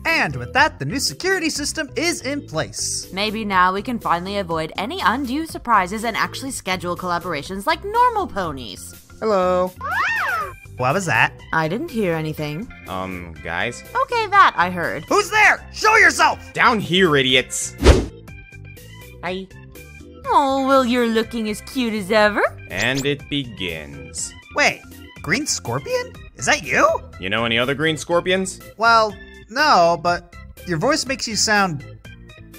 And with that, the new security system is in place. Maybe now we can finally avoid any undue surprises and actually schedule collaborations like normal ponies. Hello. What was that? I didn't hear anything. Guys? Okay, that I heard. Who's there? Show yourself! Down here, idiots! Hi. Oh, well, you're looking as cute as ever. And it begins. Wait, Green Scorpion? Is that you? You know any other green scorpions? Well, no, but your voice makes you sound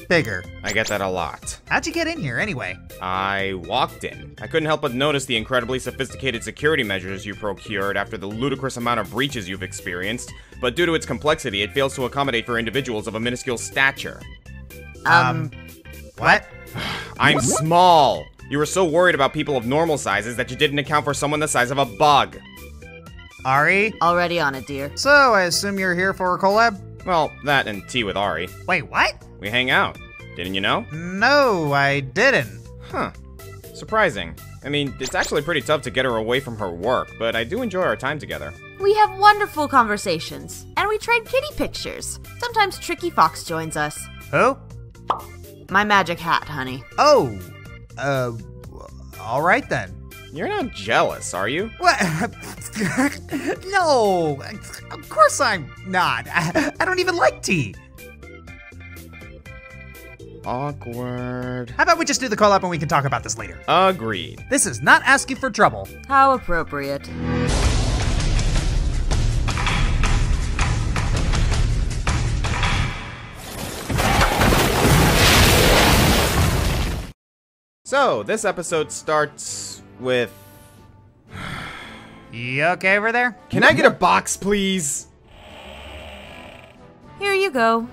bigger. I get that a lot. How'd you get in here anyway? I walked in. I couldn't help but notice the incredibly sophisticated security measures you procured after the ludicrous amount of breaches you've experienced, but due to its complexity, it fails to accommodate for individuals of a minuscule stature. What? I'm small! You were so worried about people of normal sizes that you didn't account for someone the size of a bug. Ari? Already on it, dear. So, I assume you're here for a collab? Well, that and tea with Ari. Wait, what? We hang out. Didn't you know? No, I didn't. Huh. Surprising. I mean, it's actually pretty tough to get her away from her work, but I do enjoy our time together. We have wonderful conversations, and we trade kitty pictures. Sometimes Tricky Fox joins us. Who? My magic hat, honey. Oh, all right then. You're not jealous, are you? What? No, of course I'm not. I don't even like tea. Awkward. How about we just do the call up and we can talk about this later? Agreed. This is not asking for trouble. How appropriate. So, this episode starts with... You okay over there? Can I get a box, please? Here you go.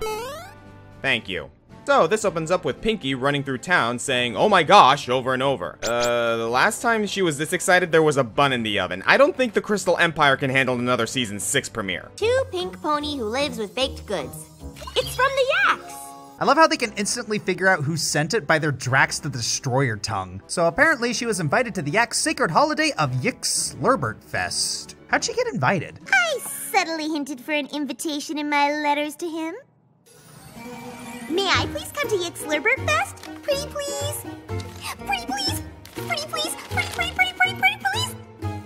Thank you. So, this opens up with Pinky running through town saying, "Oh my gosh," over and over. The last time she was this excited, there was a bun in the oven. I don't think the Crystal Empire can handle another Season 6 premiere. Two pink pony who lives with baked goods. It's from the Yaks! I love how they can instantly figure out who sent it by their Drax the Destroyer tongue. So apparently she was invited to the Yak's sacred holiday of Yik-Slurbert Fest. How'd she get invited? I subtly hinted for an invitation in my letters to him. May I please come to Yik-Slurbert Fest? Pretty please? Pretty please? Pretty please? Pretty, pretty, pretty, pretty, pretty please?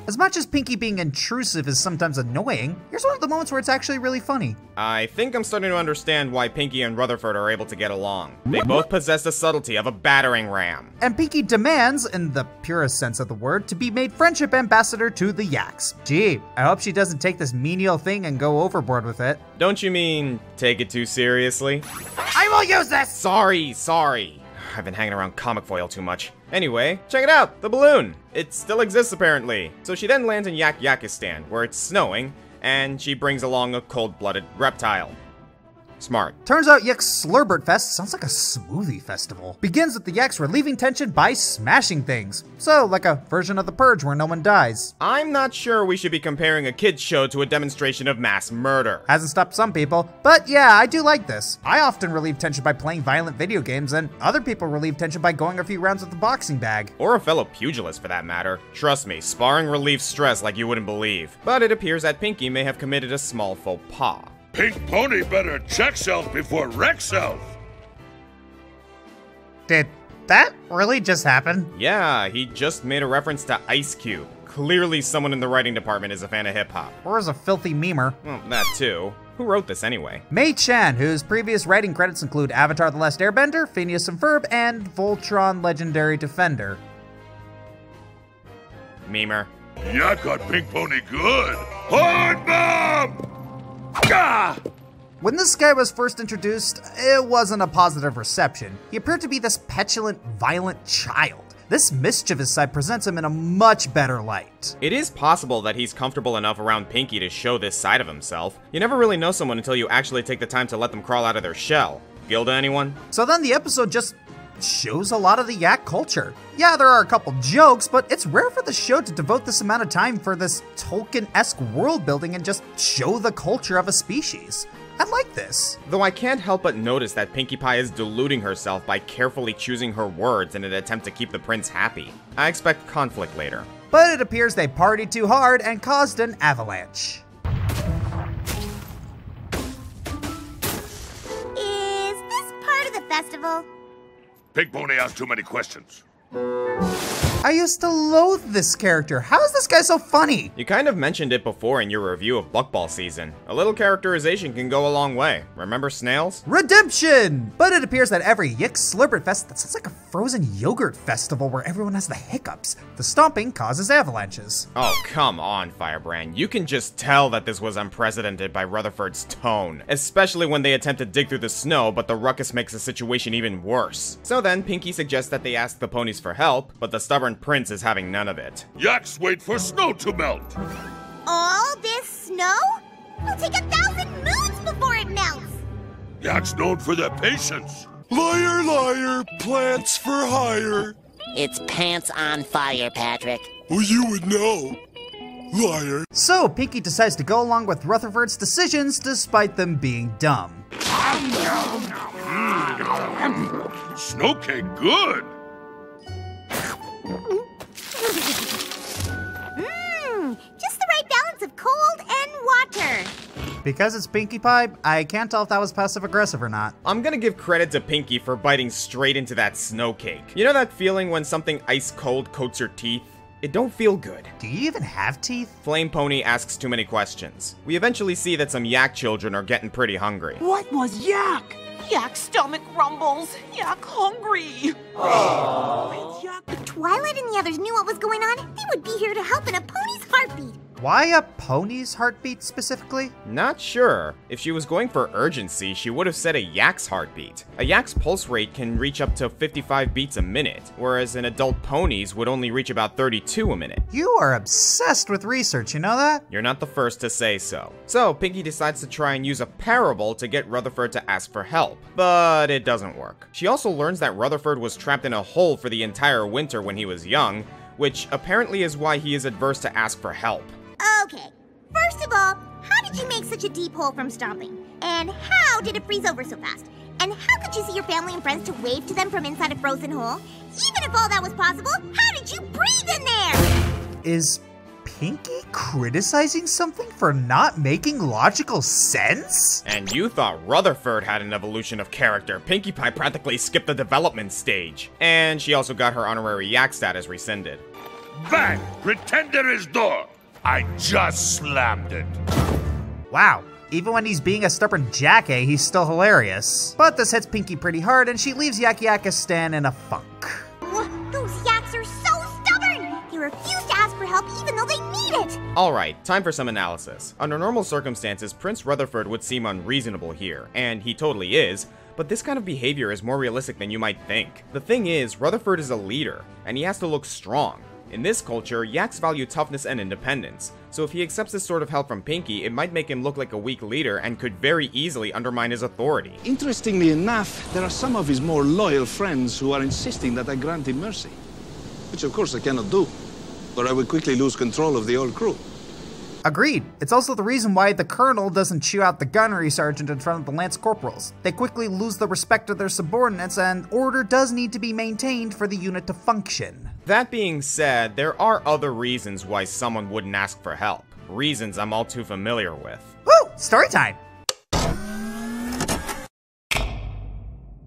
As much as Pinky being intrusive is sometimes annoying, here's one of the moments where it's actually really funny. I think I'm starting to understand why Pinky and Rutherford are able to get along. They both possess the subtlety of a battering ram. And Pinky demands, in the purest sense of the word, to be made friendship ambassador to the Yaks. Gee, I hope she doesn't take this menial thing and go overboard with it. Don't you mean take it too seriously? I will use this! Sorry. I've been hanging around comic foil too much. Anyway, check it out, the balloon. It still exists apparently. So she then lands in Yakistan, where it's snowing, and she brings along a cold-blooded reptile. Smart. Turns out Yik-Slurbert Fest sounds like a smoothie festival. Begins with the Yaks relieving tension by smashing things. So, like a version of The Purge where no one dies. I'm not sure we should be comparing a kid's show to a demonstration of mass murder. Hasn't stopped some people, but yeah, I do like this. I often relieve tension by playing violent video games, and other people relieve tension by going a few rounds with the boxing bag. Or a fellow pugilist for that matter. Trust me, sparring relieves stress like you wouldn't believe. But it appears that Pinky may have committed a small faux pas. Pink Pony better check self before wreck self. Did that really just happen? Yeah, he just made a reference to Ice Cube. Clearly someone in the writing department is a fan of hip-hop. Or is a filthy memer? Well, that too. Who wrote this anyway? Mei Chan, whose previous writing credits include Avatar: The Last Airbender, Phineas and Ferb, and Voltron Legendary Defender. Memer. Yak got Pink Pony good. Hard bomb! Gah! When this guy was first introduced, it wasn't a positive reception. He appeared to be this petulant, violent child. This mischievous side presents him in a much better light. It is possible that he's comfortable enough around Pinky to show this side of himself. You never really know someone until you actually take the time to let them crawl out of their shell. Gilda, anyone? So then the episode just shows a lot of the Yak culture. Yeah, there are a couple jokes, but it's rare for the show to devote this amount of time for this Tolkien-esque world building and just show the culture of a species. I like this. Though I can't help but notice that Pinkie Pie is deluding herself by carefully choosing her words in an attempt to keep the prince happy. I expect conflict later. But it appears they partied too hard and caused an avalanche. Pink Pony asks too many questions. I used to loathe this character. How is this guy so funny? You kind of mentioned it before in your review of Buckball Season. A little characterization can go a long way. Remember snails? Redemption! But it appears that every Yick Slurpert Fest, that sounds like a frozen yogurt festival where everyone has the hiccups. The stomping causes avalanches. Oh, come on, Firebrand. You can just tell that this was unprecedented by Rutherford's tone. Especially when they attempt to dig through the snow, but the ruckus makes the situation even worse. So then, Pinky suggests that they ask the ponies for help, but the stubborn prince is having none of it. Yaks wait for snow to melt. All this snow? It'll take 1,000 moons before it melts. Yaks known for their patience. Liar, liar, plants for hire. It's pants on fire, Patrick. Well, you would know. Liar. So, Pinky decides to go along with Rutherford's decisions despite them being dumb. Snow cake good. Just the right balance of cold and water. Because it's Pinkie Pie, I can't tell if that was passive-aggressive or not. I'm gonna give credit to Pinky for biting straight into that snow cake. You know that feeling when something ice cold coats your teeth? It don't feel good. Do you even have teeth? Flame Pony asks too many questions. We eventually see that some Yak children are getting pretty hungry. What was Yak? Yak's stomach rumbles. Yak hungry. Oh. Yak. If Twilight and the others knew what was going on, they would be here to help in a pony's heartbeat. Why a pony's heartbeat specifically? Not sure. If she was going for urgency, she would have said a yak's heartbeat. A yak's pulse rate can reach up to 55 beats a minute, whereas an adult pony's would only reach about 32 a minute. You are obsessed with research, you know that? You're not the first to say so. So, Pinky decides to try and use a parable to get Rutherford to ask for help, but it doesn't work. She also learns that Rutherford was trapped in a hole for the entire winter when he was young, which apparently is why he is adverse to ask for help. Okay, first of all, how did you make such a deep hole from stomping? And how did it freeze over so fast? And how could you see your family and friends to wave to them from inside a frozen hole? Even if all that was possible, how did you breathe in there? Is Pinky criticizing something for not making logical sense? And you thought Rutherford had an evolution of character. Pinkie Pie practically skipped the development stage. And she also got her honorary yak status rescinded. Bang! Pretender is door. I just slammed it. Wow. Even when he's being a stubborn jackass, he's still hilarious. But this hits Pinky pretty hard, and she leaves Yakistan in a funk. Those yaks are so stubborn! They refuse to ask for help even though they need it! Alright, time for some analysis. Under normal circumstances, Prince Rutherford would seem unreasonable here, and he totally is, but this kind of behavior is more realistic than you might think. The thing is, Rutherford is a leader, and he has to look strong. In this culture, yaks value toughness and independence, so if he accepts this sort of help from Pinky, it might make him look like a weak leader and could very easily undermine his authority. Interestingly enough, there are some of his more loyal friends who are insisting that I grant him mercy. Which of course I cannot do, or I would quickly lose control of the old crew. Agreed. It's also the reason why the colonel doesn't chew out the gunnery sergeant in front of the lance corporals. They quickly lose the respect of their subordinates, and order does need to be maintained for the unit to function. That being said, there are other reasons why someone wouldn't ask for help. Reasons I'm all too familiar with. Woo! Story time!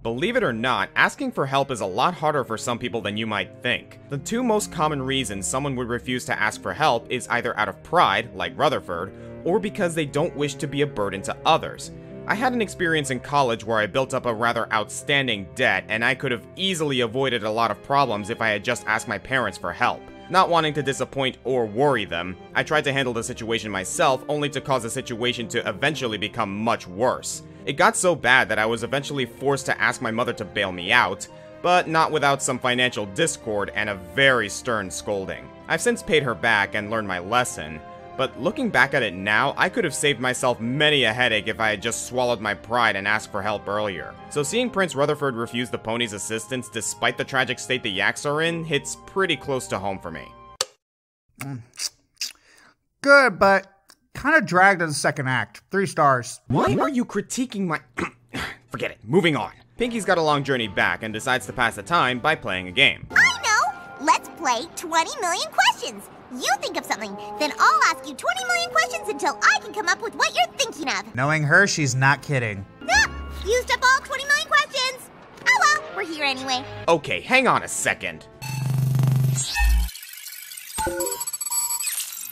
Believe it or not, asking for help is a lot harder for some people than you might think. The two most common reasons someone would refuse to ask for help is either out of pride, like Rutherford, or because they don't wish to be a burden to others. I had an experience in college where I built up a rather outstanding debt, and I could have easily avoided a lot of problems if I had just asked my parents for help. Not wanting to disappoint or worry them, I tried to handle the situation myself, only to cause the situation to eventually become much worse. It got so bad that I was eventually forced to ask my mother to bail me out, but not without some financial discord and a very stern scolding. I've since paid her back and learned my lesson, but looking back at it now, I could have saved myself many a headache if I had just swallowed my pride and asked for help earlier. So seeing Prince Rutherford refuse the pony's assistance despite the tragic state the yaks are in hits pretty close to home for me. Good, but kind of dragged in the second act. 3 stars. Why are you critiquing my... Forget it, moving on. Pinky's got a long journey back and decides to pass the time by playing a game. I know! Let's play 20 million questions! You think of something, then I'll ask you 20 million questions until I can come up with what you're thinking of. Knowing her, she's not kidding. Ah, used up all 20 million questions! Oh well, we're we're here anyway. Okay, hang on a second.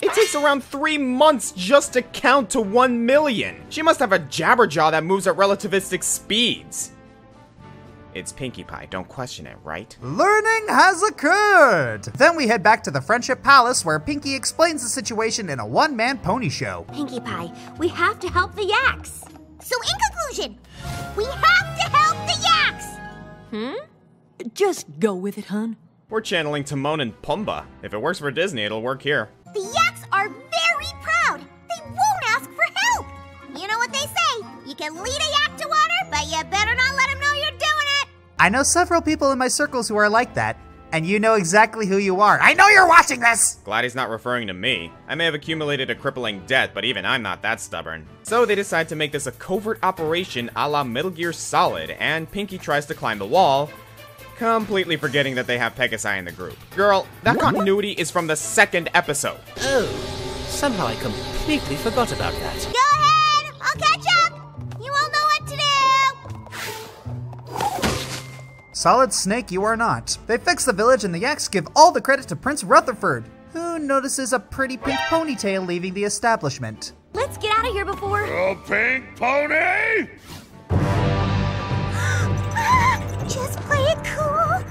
It takes around 3 months just to count to 1 million. She must have a jabberjaw that moves at relativistic speeds. It's Pinkie Pie, don't question it, right? Learning has occurred! Then we head back to the Friendship Palace where Pinkie explains the situation in a one-man pony show. Pinkie Pie, we have to help the yaks. So in conclusion, we have to help the yaks! Just go with it, hun. We're channeling Timon and Pumbaa. If it works for Disney, it'll work here. The yaks are very proud. They won't ask for help. You know what they say, you can lead a yak to water, but you better not let him know you're doing it. I know several people in my circles who are like that, and you know exactly who you are. I know you're watching this! Glad he's not referring to me. I may have accumulated a crippling debt, but even I'm not that stubborn. So they decide to make this a covert operation a la Metal Gear Solid, and Pinkie tries to climb the wall, completely forgetting that they have Pegasi in the group. Girl, that continuity is from the 2nd episode. Oh, somehow I completely forgot about that. Go ahead, I'll catch up. You all know what to do. Solid Snake, you are not. They fix the village and the yaks give all the credit to Prince Rutherford, who notices a pretty pink ponytail leaving the establishment. Let's get out of here before... A pink pony? Just play it cool.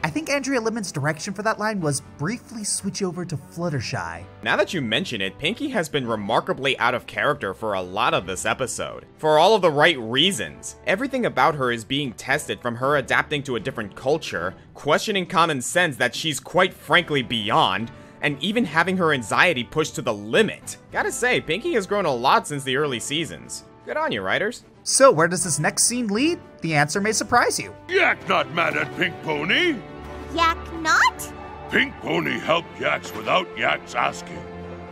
I think Andrea Lippman's direction for that line was briefly switch over to Fluttershy. Now that you mention it, Pinkie has been remarkably out of character for a lot of this episode. For all of the right reasons. Everything about her is being tested, from her adapting to a different culture, questioning common sense that she's quite frankly beyond, and even having her anxiety pushed to the limit. Gotta say, Pinkie has grown a lot since the early seasons. Good on you, writers. So where does this next scene lead? The answer may surprise you. Yak not mad at Pink Pony. Yak not? Pink Pony help yaks without yaks asking.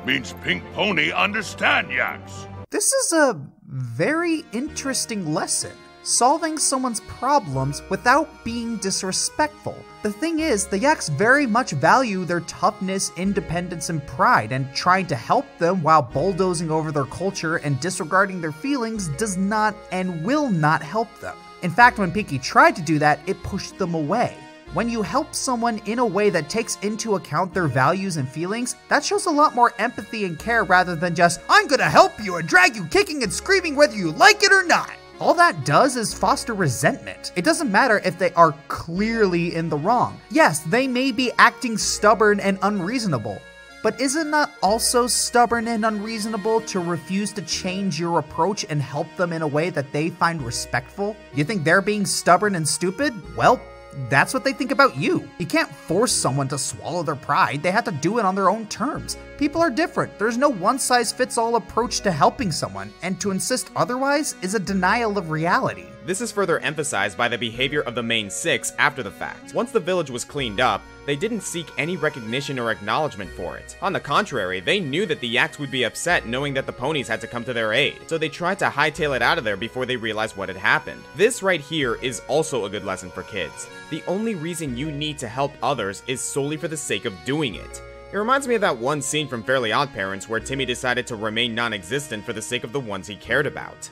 Means Pink Pony understand yaks. This is a very interesting lesson. Solving someone's problems without being disrespectful. The thing is, the yaks very much value their toughness, independence, and pride, and trying to help them while bulldozing over their culture and disregarding their feelings does not and will not help them. In fact, when Pinkie tried to do that, it pushed them away. When you help someone in a way that takes into account their values and feelings, that shows a lot more empathy and care rather than just, I'm gonna help you and drag you kicking and screaming whether you like it or not. All that does is foster resentment. It doesn't matter if they are clearly in the wrong. Yes, they may be acting stubborn and unreasonable, but is it not also stubborn and unreasonable to refuse to change your approach and help them in a way that they find respectful? You think they're being stubborn and stupid? Well, that's what they think about you. You can't force someone to swallow their pride. They have to do it on their own terms. People are different. There's no one-size-fits-all approach to helping someone, and to insist otherwise is a denial of reality. This is further emphasized by the behavior of the main 6 after the fact. Once the village was cleaned up, they didn't seek any recognition or acknowledgement for it. On the contrary, they knew that the yaks would be upset knowing that the ponies had to come to their aid, so they tried to hightail it out of there before they realized what had happened. This right here is also a good lesson for kids. The only reason you need to help others is solely for the sake of doing it. It reminds me of that one scene from Fairly OddParents where Timmy decided to remain non-existent for the sake of the ones he cared about.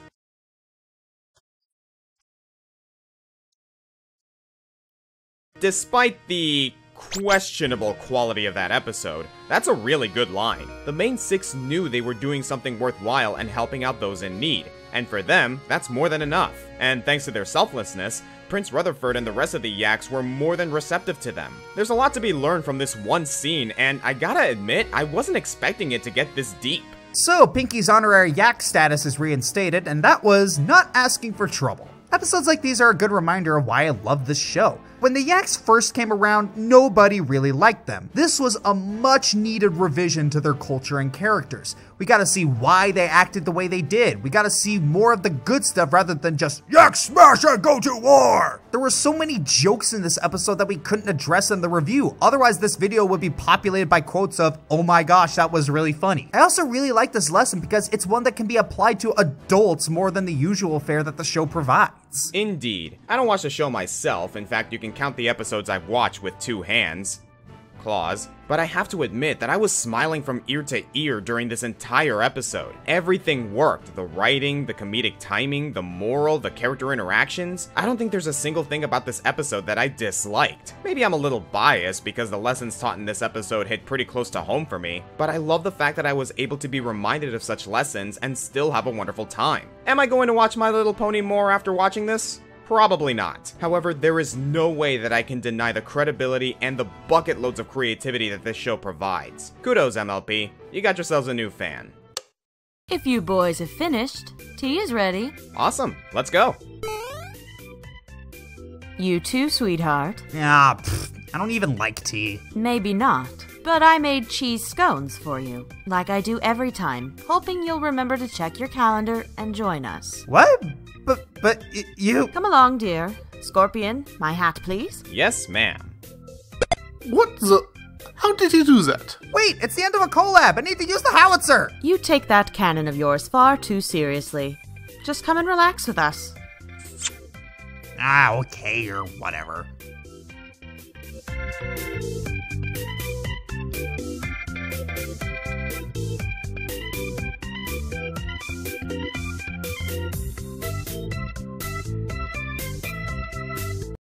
Despite the questionable quality of that episode, that's a really good line. The main 6 knew they were doing something worthwhile and helping out those in need, and for them, that's more than enough. And thanks to their selflessness, Prince Rutherford and the rest of the yaks were more than receptive to them. There's a lot to be learned from this one scene, and I gotta admit, I wasn't expecting it to get this deep. So, Pinkie's honorary yak status is reinstated, and that was not asking for trouble. Episodes like these are a good reminder of why I love this show. When the yaks first came around, nobody really liked them. This was a much needed revision to their culture and characters. We got to see why they acted the way they did. We got to see more of the good stuff rather than just yak smash and go to war. There were so many jokes in this episode that we couldn't address in the review. Otherwise, this video would be populated by quotes of, oh my gosh, that was really funny. I also really like this lesson because it's one that can be applied to adults more than the usual fare that the show provides. Indeed. I don't watch the show myself. In fact, you can count the episodes I've watched with 2 hands. claws, but I have to admit that I was smiling from ear to ear during this entire episode. Everything worked. The writing, the comedic timing, the moral, the character interactions. I don't think there's a single thing about this episode that I disliked. Maybe I'm a little biased because the lessons taught in this episode hit pretty close to home for me, but I love the fact that I was able to be reminded of such lessons and still have a wonderful time. Am I going to watch My Little Pony more after watching this? Probably not. However, there is no way that I can deny the credibility and the bucket loads of creativity that this show provides. Kudos, MLP. You got yourselves a new fan. If you boys have finished, tea is ready. Awesome. Let's go. You too, sweetheart. Ah, I don't even like tea. Maybe not, but I made cheese scones for you, like I do every time, hoping you'll remember to check your calendar and join us. What? But you... Come along, dear. Scorpion, my hat, please. Yes, ma'am. What the... How did he do that? Wait, it's the end of a collab. I need to use the howitzer. You take that cannon of yours far too seriously. Just come and relax with us. Ah, okay, or whatever.